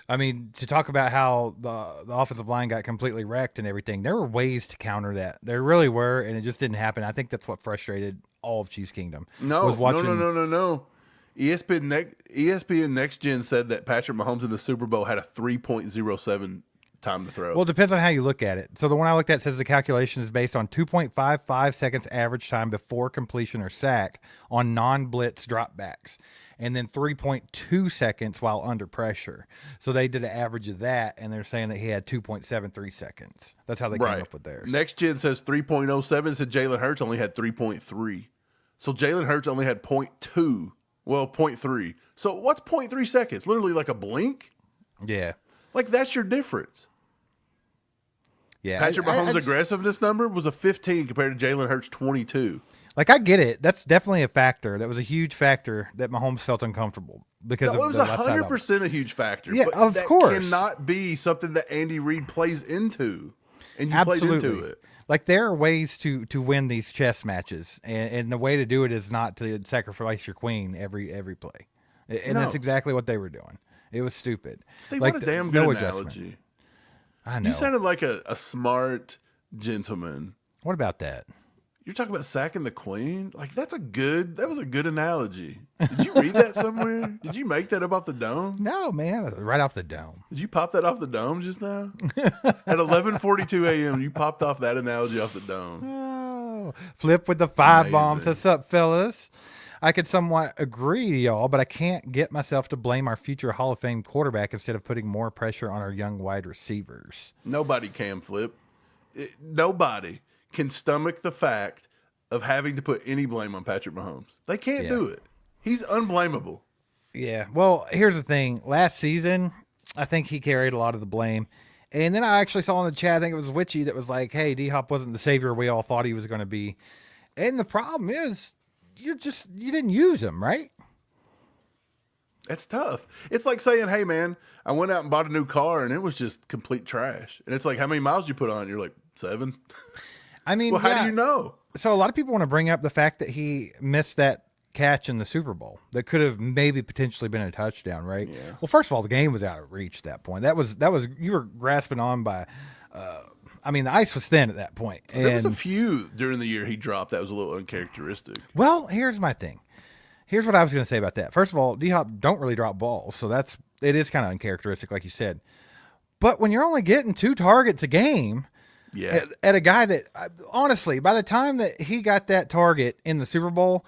I mean, to talk about how the offensive line got completely wrecked and everything, there were ways to counter that. There really were, and it just didn't happen. I think that's what frustrated all of Chiefs Kingdom. No. Was ESPN Next Gen said that Patrick Mahomes in the Super Bowl had a 3.07 time to throw. Well, it depends on how you look at it. So the one I looked at says the calculation is based on 2.55 seconds average time before completion or sack on non-blitz dropbacks, and then 3.2 seconds while under pressure. So they did an average of that, and they're saying that he had 2.73 seconds. That's how they came up with theirs. Next Gen says 3.07, said Jalen Hurts only had 3.3. So Jalen Hurts only had 0.2. Well, 0.3. So what's 0.3 seconds? Literally like a blink? Yeah. Like that's your difference. Yeah. Patrick Mahomes' aggressiveness number was a 15 compared to Jalen Hurts' 22. Like, I get it. That's definitely a factor. That was a huge factor that Mahomes felt uncomfortable because It was 100% a huge factor. Yeah, but of that course. cannot be something that Andy Reid plays into. And you Absolutely. played into it. Like, there are ways to win these chess matches, and the way to do it is not to sacrifice your queen every play. And that's exactly what they were doing. It was stupid. Steve, like what a damn good analogy. Adjustment. I know. You sounded like a smart gentleman. What about that? You're talking about sacking the queen? Like, that was a good analogy. Did you read that somewhere? Did you make that up off the dome? No, man. Right off the dome. Did you pop that off the dome just now? At 11:42 a.m., you popped off that analogy off the dome. Oh, Flip with the five bombs. What's up, fellas? I could somewhat agree, y'all, but I can't get myself to blame our future Hall of Fame quarterback instead of putting more pressure on our young wide receivers. Nobody can, Flip. Nobody can stomach the fact of having to put any blame on Patrick Mahomes. They can't do it. He's unblameable. Yeah. Well, here's the thing. Last season, I think he carried a lot of the blame. And then I actually saw in the chat, I think it was Witchy that was like, hey, D-Hop wasn't the savior we all thought he was going to be. And the problem is, you didn't use him, right? That's tough. It's like saying, hey, man, I went out and bought a new car and it was just complete trash. And it's like, how many miles you put on it? You're like, 7. I mean, well, how do you know? So a lot of people want to bring up the fact that he missed that catch in the Super Bowl that could have maybe potentially been a touchdown, right? Yeah. Well, first of all, the game was out of reach at that point. That was you were grasping on by I mean, the ice was thin at that point. And there was a few during the year he dropped that was a little uncharacteristic. Well, here's my thing. Here's what I was going to say about that. First of all, D-Hop don't really drop balls, so it is kind of uncharacteristic, like you said. But when you're only getting 2 targets a game, at a guy that, honestly, by the time that he got that target in the Super Bowl,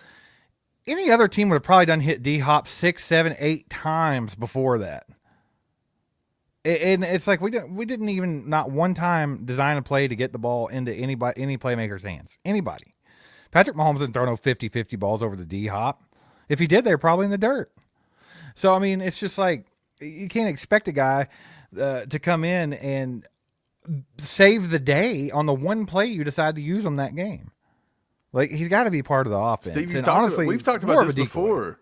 any other team would have probably done hit D-Hop 6, 7, 8 times before that. And it's like we didn't even not one time design a play to get the ball into any playmaker's hands. Anybody. Patrick Mahomes didn't throw no 50-50 balls over the D-Hop. If he did, they were probably in the dirt. So, I mean, it's just like you can't expect a guy to come in and save the day on the one play you decide to use on that game. Like he's got to be part of the offense. Steve, And honestly, we've talked more about of a this decoy. before.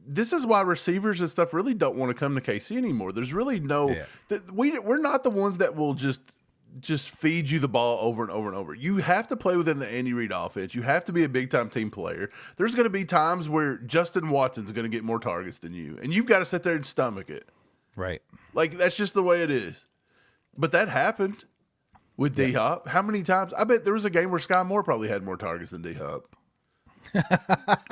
This is why receivers and stuff really don't want to come to KC anymore. There's really no Yeah. we're not the ones that will just feed you the ball over and over and over. You have to play within the Andy Reid offense. You have to be a big time team player. There's going to be times where Justin Watson's going to get more targets than you, and you've got to sit there and stomach it. Right. Like that's just the way it is. But that happened with D Hop. How many times? I bet there was a game where Sky Moore probably had more targets than D Hop.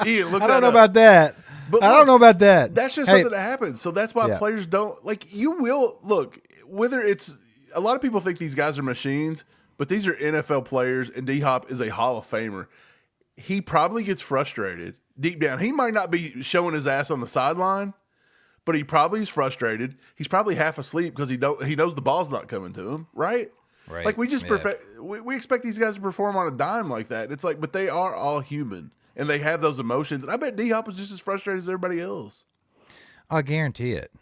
Ian, look I that don't know up. about that. But I look, don't know about that. That's just Hey, something that happens. So that's why Yeah. players don't like. You will look whether it's a lot of people think these guys are machines, but these are NFL players, and D Hop is a Hall of Famer. He probably gets frustrated deep down. He might not be showing his ass on the sideline, but he probably is frustrated. He's probably half asleep because he knows the ball's not coming to him. Right. Right. Like we just Yeah. we expect these guys to perform on a dime like that. It's like, but they are all human and they have those emotions. And I bet D Hop is just as frustrated as everybody else. I guarantee it.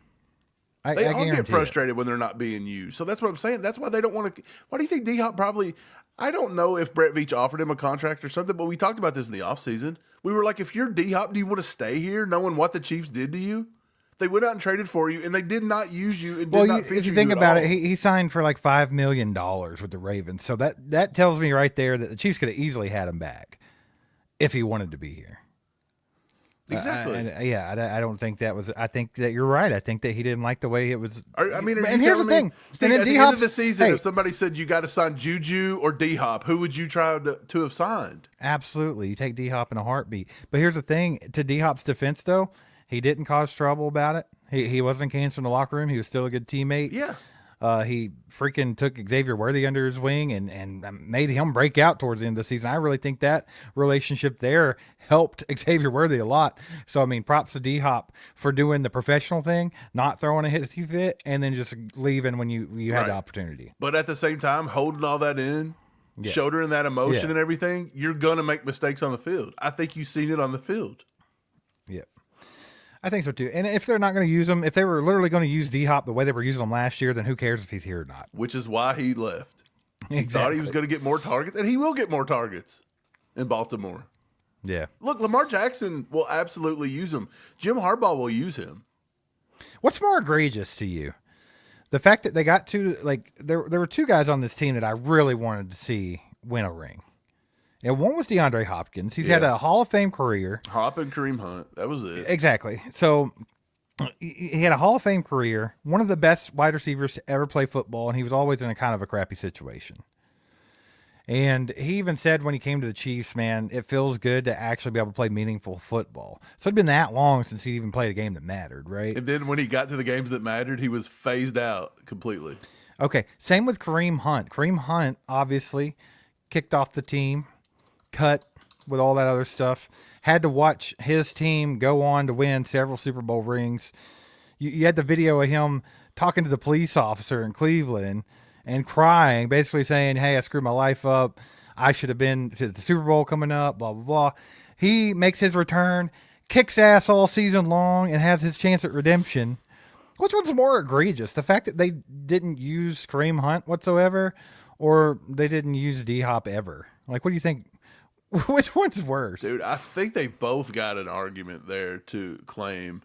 They I all guarantee get frustrated when they're not being used. So that's what I'm saying. That's why they don't want to. Why do you think D Hop probably? I don't know if Brett Veach offered him a contract or something, but we talked about this in the offseason. We were like, if you're D Hop, do you want to stay here knowing what the Chiefs did to you? They went out and traded for you, and they did not use you. And did not if you feature think at about all. it, he signed for like $5 million with the Ravens. So that tells me right there that the Chiefs could have easily had him back if he wanted to be here. Exactly. I don't think that was. I think that you're right. I think that he didn't like the way it was. I mean, and here's the thing. Steve, And at then the end of D-Hop's- the season, hey, if somebody said you got to sign Juju or D Hop, who would you try to have signed? absolutely, you take D Hop in a heartbeat. But here's the thing: to D Hop's defense, though, he didn't cause trouble about it. He wasn't cancer in the locker room. He was still a good teammate. Yeah. He freaking took Xavier Worthy under his wing and made him break out towards the end of the season. I really think that relationship there helped Xavier Worthy a lot. So, I mean, props to D-Hop for doing the professional thing, not throwing a hissy fit, and then just leaving when you had the Right. opportunity. But at the same time, holding all that in, Yeah. shouldering that emotion Yeah. and everything, you're going to make mistakes on the field. I think you've seen it on the field. Yep. I think so, too. And if they're not going to use him, if they were literally going to use D-Hop the way they were using him last year, then who cares if he's here or not? Which is why he left. He thought he was going to get more targets, and he will get more targets in Baltimore. Yeah. Look, Lamar Jackson will absolutely use him. Jim Harbaugh will use him. What's more egregious to you? The fact that they got two, like, there were two guys on this team that I really wanted to see win a ring. And one was DeAndre Hopkins. He's had Yeah. a Hall of Fame career. Hop and Kareem Hunt. That was it. Exactly. So he had a Hall of Fame career, one of the best wide receivers to ever play football, and he was always in a kind of a crappy situation. And he even said when he came to the Chiefs, man, it feels good to actually be able to play meaningful football. So it'd been that long since he even played a game that mattered, right? And then when he got to the games that mattered, he was phased out completely. Okay, same with Kareem Hunt. Kareem Hunt obviously kicked off the team, cut with all that other stuff. Had to watch his team go on to win several Super Bowl rings. You had the video of him talking to the police officer in Cleveland and crying, basically saying, hey, I screwed my life up. I should have been to the Super Bowl coming up, blah, blah, blah. He makes his return, kicks ass all season long, and has his chance at redemption. Which one's more egregious? The fact that they didn't use Kareem Hunt whatsoever, or they didn't use D-Hop ever? Like, what do you think? Which one's worse? Dude, I think they both got an argument there to claim.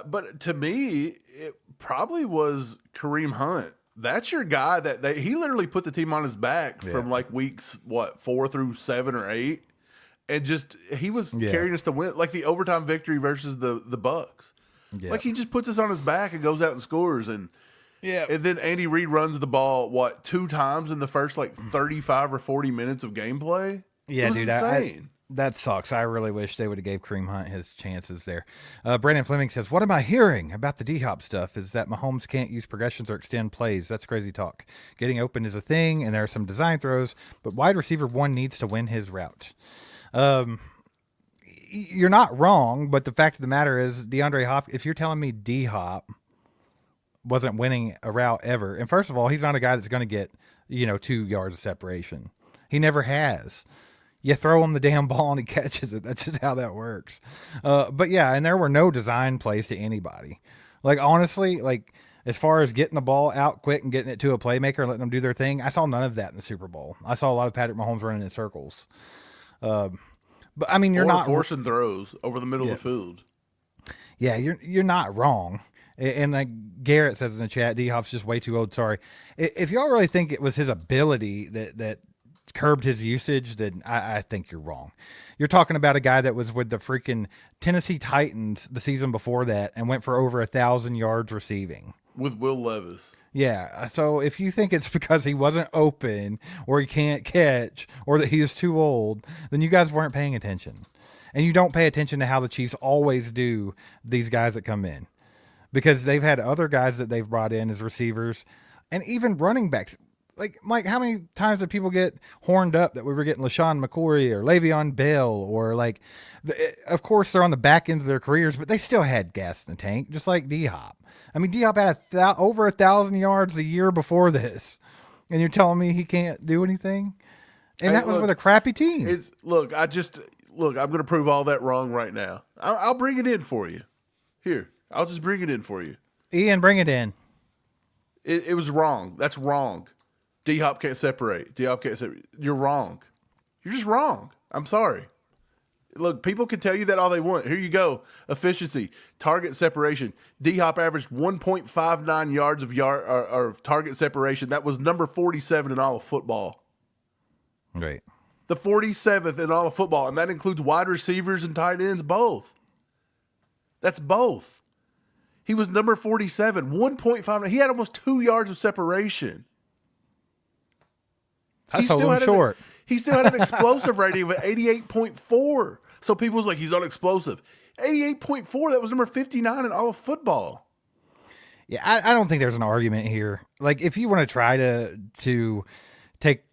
But to me, it probably was Kareem Hunt. That's your guy he literally put the team on his back from like weeks, 4 through 7 or 8. And just, he was carrying us to win, like the overtime victory versus the Bucks. Yeah. Like he just puts us on his back and goes out and scores. And then Andy Reid runs the ball, 2 times in the first like 35 or 40 minutes of gameplay? Yeah, It was dude, insane. that sucks. I really wish they would have gave Kareem Hunt his chances there. Brandon Fleming says, what am I hearing about the D-Hop stuff is that Mahomes can't use progressions or extend plays. That's crazy talk. Getting open is a thing, and there are some design throws, but wide receiver one needs to win his route. You're not wrong, but the fact of the matter is DeAndre Hopkins, if you're telling me D-Hop wasn't winning a route ever, and first of all, he's not a guy that's going to get, 2 yards of separation. He never has. You throw him the damn ball and he catches it. That's just how that works. But yeah, and there were no design plays to anybody. Like, honestly, like, as far as getting the ball out quick and getting it to a playmaker and letting them do their thing, I saw none of that in the Super Bowl. I saw a lot of Patrick Mahomes running in circles. But I mean, you're or not forcing throws over the middle Yeah. of the field. Yeah, you're not wrong. And like Garrett says in the chat, D Hop's just way too old. Sorry. If y'all really think it was his ability that curbed his usage, then I think you're wrong. You're talking about a guy that was with the freaking Tennessee Titans the season before that and went for over 1,000 yards receiving. With Will Levis. Yeah, so if you think it's because he wasn't open or he can't catch or that he is too old, then you guys weren't paying attention. And you don't pay attention to how the Chiefs always do these guys that come in. Because they've had other guys that they've brought in as receivers and even running backs. Like, Mike, how many times did people get horned up that we were getting LaShawn McCoy or Le'Veon Bell or like, of course they're on the back end of their careers, but they still had gas in the tank, just like D-Hop. I mean, D-Hop had over 1,000 yards the year before this, and you're telling me he can't do anything? And Hey, that was look, with a crappy team. Look, I'm going to prove all that wrong right now. I'll bring it in for you. Here, I'll just bring it in for you. Ian, bring it in. It was wrong. That's wrong. D-Hop can't separate. D-Hop can't separate. You're wrong. You're just wrong. I'm sorry. Look, people can tell you that all they want. Here you go. Efficiency, target separation. D-Hop averaged 1.59 yards of target separation. That was number 47 in all of football. Right. The 47th in all of football, and that includes wide receivers and tight ends both. That's both. He was number 47, 1.5. He had almost 2 yards of separation. I sold him short. He still had an explosive rating of 88.4. So people was like, he's unexplosive. 88.4, that was number 59 in all of football. Yeah, I don't think there's an argument here. Like, if you want to try to take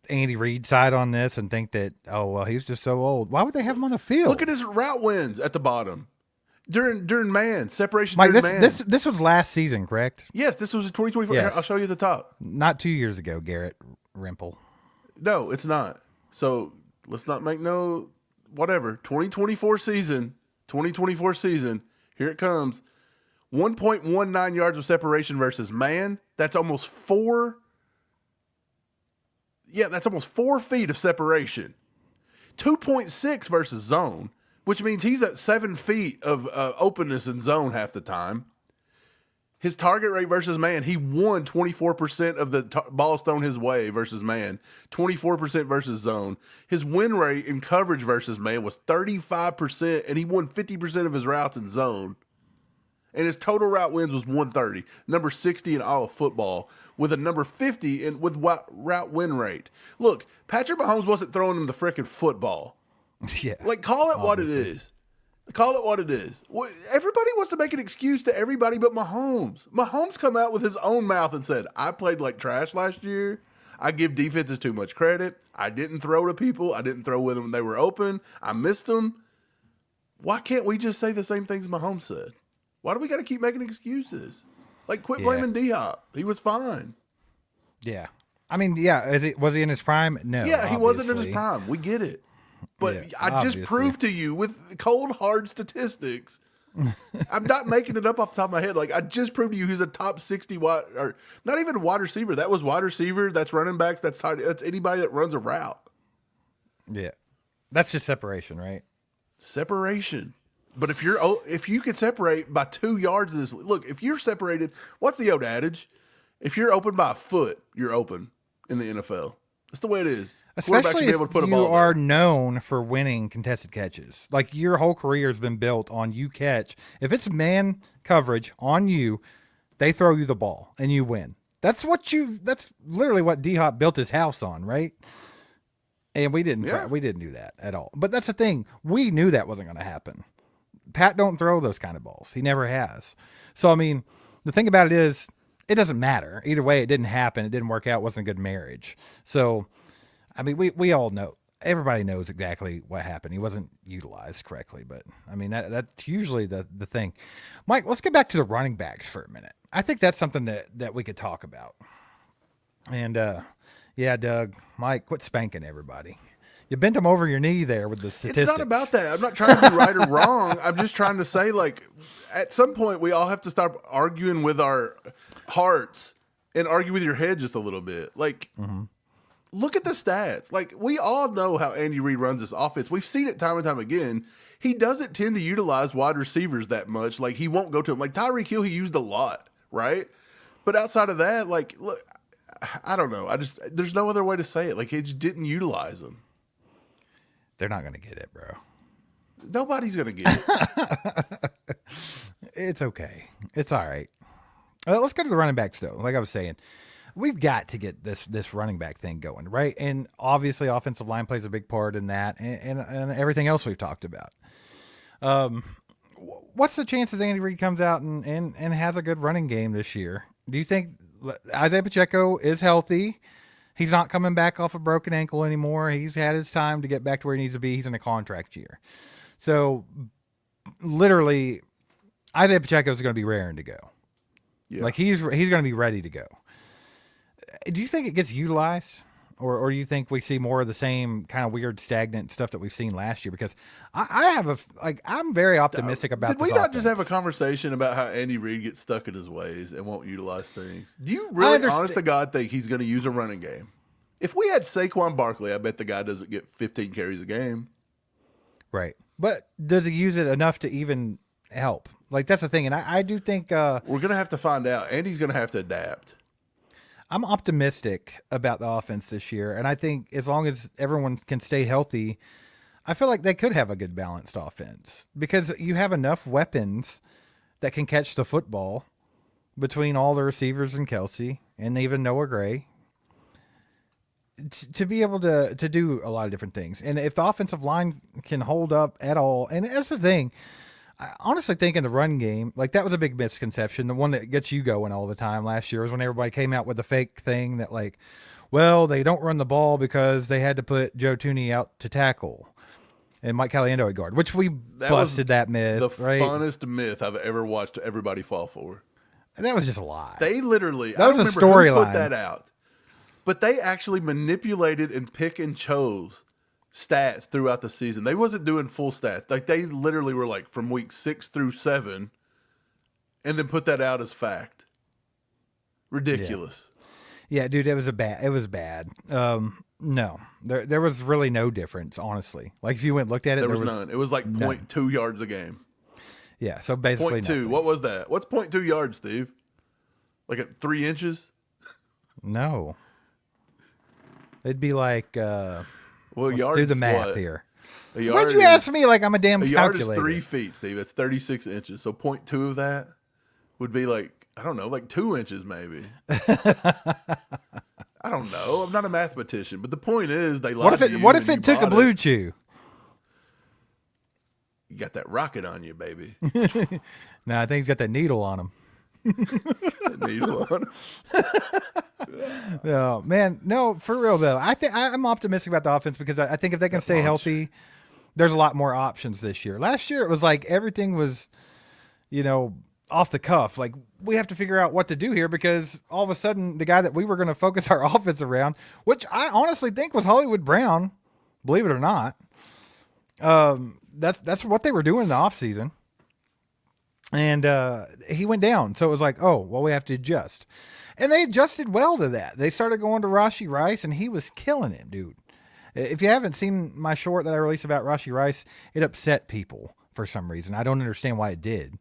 Andy Reid's side on this and think that, oh, well, he's just so old, why would they have him on the field? Look at his route wins at the bottom. During man, separation Mike, during man. this was last season, correct? Yes, this was in 2024. Yes. I'll show you at the top. Not 2 years ago, Garrett Rimple. No, it's not. So let's not make no whatever. 2024 season, here it comes. 1.19 yards of separation versus man. That's almost 4. Yeah, that's almost 4 feet of separation. 2.6 versus zone, which means he's at 7 feet of openness in zone half the time. His target rate versus man, he won 24% of the balls thrown his way versus man, 24% versus zone. His win rate in coverage versus man was 35%, and he won 50% of his routes in zone. And his total route wins was 130, number 60 in all of football, with a number 50 with route win rate. Look, Patrick Mahomes wasn't throwing him the frickin' football. Yeah. Like, call it what it is. Call it what it is. Everybody wants to make an excuse to everybody but Mahomes. Mahomes come out with his own mouth and said, I played like trash last year. I give defenses too much credit. I didn't throw to people. I didn't throw with them when they were open. I missed them. Why can't we just say the same things Mahomes said? Why do we got to keep making excuses? Like, quit blaming D-Hop. He was fine. Yeah. I mean, yeah. Was he in his prime? No. Yeah, he wasn't in his obviously. prime. We get it. But Yeah, I just obviously. proved to you with cold, hard statistics. I'm not making it up off the top of my head. Like, I just proved to you he's a top 60 wide, or not even a wide receiver. That was wide receiver. That's running backs. That's tight. That's anybody that runs a route. Yeah. That's just separation, right? Separation. But if you can separate by 2 yards of this, look, if you're separated, what's the old adage? If you're open by a foot, you're open in the NFL. That's the way it is. Quarterback should Especially be if able to put a you ball there. are known for winning contested catches. Like, your whole career has been built on you catch. If it's man coverage on you, they throw you the ball and you win. That's literally what D-Hop built his house on, right? And we didn't do that at all. But that's the thing. We knew that wasn't going to happen. Pat don't throw those kind of balls. He never has. So, I mean, the thing about it is, it doesn't matter. Either way, it didn't happen. It didn't work out. It wasn't a good marriage. So, I mean, we all know. Everybody knows exactly what happened. He wasn't utilized correctly. But, I mean, that's usually the thing. Mike, let's get back to the running backs for a minute. I think that's something that we could talk about. And, yeah, Doug, Mike, quit spanking everybody. You bent them over your knee there with the statistics. It's not about that. I'm not trying to be right or wrong. I'm just trying to say, like, at some point, we all have to stop arguing with our hearts and argue with your head just a little bit. Like, look at the stats. Like, we all know how Andy Reid runs this offense. We've seen it time and time again. He doesn't tend to utilize wide receivers that much. Like, he won't go to them. Like, Tyreek Hill, he used a lot, right? But outside of that, like, look, I don't know. There's no other way to say it. Like, he just didn't utilize them. They're not going to get it, bro. Nobody's going to get it. It's okay. It's all right. Let's go to the running backs, though. Like I was saying, we've got to get this running back thing going, right? And obviously, offensive line plays a big part in that, and everything else we've talked about. What's the chances Andy Reid comes out and has a good running game this year? Do you think Isaiah Pacheco is healthy? He's not coming back off a broken ankle anymore. He's had his time to get back to where he needs to be. He's in a contract year. So, literally, Isaiah Pacheco is going to be raring to go. Yeah. Like, he's going to be ready to go. Do you think it gets utilized? Or do you think we see more of the same kind of weird, stagnant stuff that we've seen last year? Because I'm very optimistic about this Did we not offense. just have a conversation about how Andy Reid gets stuck in his ways and won't utilize things? Do you really, honest to God, think he's going to use a running game? If we had Saquon Barkley, I bet the guy doesn't get 15 carries a game. Right. But does he use it enough to even help? Like, that's the thing. And I do think we're going to have to find out. Andy's going to have to adapt. I'm optimistic about the offense this year, and I think as long as everyone can stay healthy, I feel like they could have a good balanced offense because you have enough weapons that can catch the football between all the receivers and Kelsey and even Noah Gray to be able to do a lot of different things. And if the offensive line can hold up at all, and that's the thing, I honestly think in the run game, like that was a big misconception. The one that gets you going all the time last year was when everybody came out with the fake thing that like, well, they don't run the ball because they had to put Joe Thuney out to tackle and Mike Caliendo at guard, which we busted that myth. The right? funnest myth I've ever watched everybody fall for. And that was just a lie. They literally, that was a storyline. Put that out, but they actually manipulated and pick and chose stats throughout the season. They wasn't doing full stats. Like they literally were like from week 6 through 7 and then put that out as fact. Ridiculous. Yeah, dude, it was bad. No. There was really no difference, honestly. Like if you went and looked at it, there was none. It was like none. 0.2 yards a game. Yeah, so basically 0.2. nothing. What was that? What's 0.2 yards, Steve? Like at 3 inches? No. It'd be like well, let's do the math here. Why'd you ask me like I'm a damn calculator? calculator? A yard is 3 feet, Steve. That's 36 inches. So 0.2 of that would be like, I don't know, like 2 inches maybe. I don't know. I'm not a mathematician. But the point is they lied to you. What if it took a Blue Chew? You got that rocket on you, baby. No, I think he's got that needle on him. Needle on him. No, man, no, for real though. I'm optimistic about the offense because I think if they can stay healthy, there's a lot more options this year. Last year it was like everything was, off the cuff. Like we have to figure out what to do here because all of a sudden the guy that we were going to focus our offense around, which I honestly think was Hollywood Brown, believe it or not. That's what they were doing in the offseason. And he went down. So it was like, oh, well, we have to adjust. And they adjusted well to that. They started going to Rashee Rice, and he was killing it, dude. If you haven't seen my short that I released about Rashee Rice, it upset people for some reason. I don't understand why it did.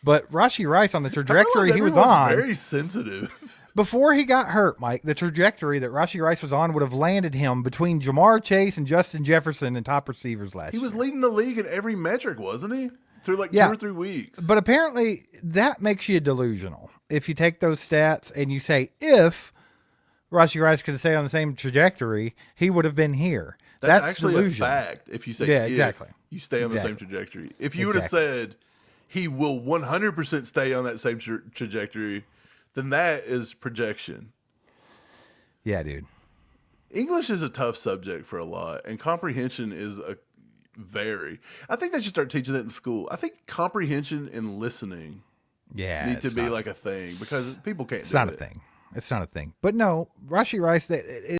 But Rashee Rice on the trajectory he was on. Very sensitive. Before he got hurt, Mike, the trajectory that Rashee Rice was on would have landed him between Jamar Chase and Justin Jefferson and top receivers last year. He was leading the league in every metric, wasn't he? Through like 2 or 3 weeks. But apparently that makes you delusional. If you take those stats and you say, if Rashee Rice could have stayed on the same trajectory, he would have been here. That's actually delusion. a fact. If you say, exactly. You stay on the same trajectory. If you would have said, he will 100% stay on that same trajectory, then that is projection. Yeah, dude. English is a tough subject for a lot, and comprehension is I think they should start teaching that in school. I think comprehension and listening need to be like a thing because people can't do it. It's not a thing. It's not a thing. But no, Rashee Rice,